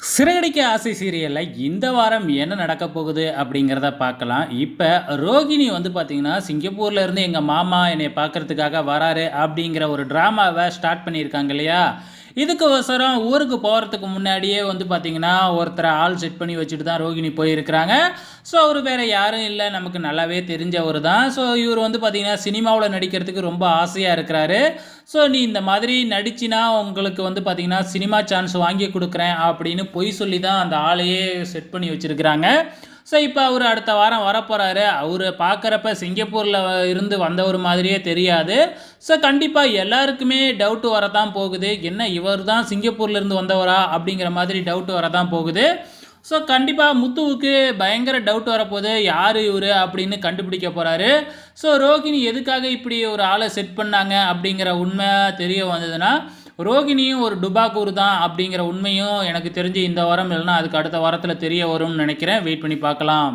சிறகடிக்க ஆசை சீரியல்ல இந்த வாரம் என்ன நடக்க போகுது அப்படிங்கிறத பார்க்கலாம். இப்ப ரோகிணி வந்து பார்த்தீங்கன்னா, சிங்கப்பூர்ல இருந்து எங்க மாமா என்னைய பார்க்கறதுக்காக வராரு அப்படிங்கிற ஒரு டிராமாவ ஸ்டார்ட் பண்ணியிருக்காங்க இல்லையா? இதுக்கோசரம் ஊருக்கு போறதுக்கு முன்னாடியே வந்து பார்த்தீங்கன்னா, ஒருத்தர ஆள் செட் பண்ணி வச்சுட்டு தான் ரோகிணி போயிருக்கிறாங்க. ஸோ, அவரு வேற யாரும் இல்ல. நமக்கு நல்லாவே தெரிஞ்சவரு தான். ஸோ, இவரு வந்து பார்த்தீங்கன்னா, சினிமாவுல நடிக்கிறதுக்கு ரொம்ப ஆசையா இருக்கிறாரு. ஸோ, "நீ இந்த மாதிரி நடிச்சினா, உங்களுக்கு வந்து பார்த்தீங்கன்னா, சினிமா சான்ஸ் வாங்கி குடுக்குறேன்" அப்படின்னு பொய் சொல்லி தான் அந்த ஆளையே செட் பண்ணி வச்சிருக்கிறாங்க. ஸோ, இப்ப அவரு அடுத்த வாரம் வரப்போறாரு. அவரு பார்க்கறப்ப சிங்கப்பூர்ல இருந்து வந்தவரு மாதிரியே தெரியாது. ஸோ, கண்டிப்பா எல்லாருக்குமே டவுட் வரத்தான் போகுது. "என்ன இவர் தான் சிங்கப்பூர்ல இருந்து வந்தவரா?" அப்படிங்கிற மாதிரி டவுட் வரத்தான் போகுது. ஸோ, கண்டிப்பா முத்துவுக்கு பயங்கர டவுட் வரப்போது. யாரு இவரு அப்படின்னு கண்டுபிடிக்க போறாரு. ஸோ, ரோகிணி எதுக்காக இப்படி ஒரு ஆள செட் பண்ணாங்க அப்படிங்கிற உண்மை தெரிய வந்ததுன்னா, ரோகிணியும் ஒரு டுபாக்கூர் தான் அப்படிங்கிற உண்மையும் எனக்கு தெரிஞ்சு இந்த வாரம் இல்லைன்னா அதுக்கு அடுத்த வாரத்தில தெரிய வரும்னு நினைக்கிறேன். வெயிட் பண்ணி பார்க்கலாம்.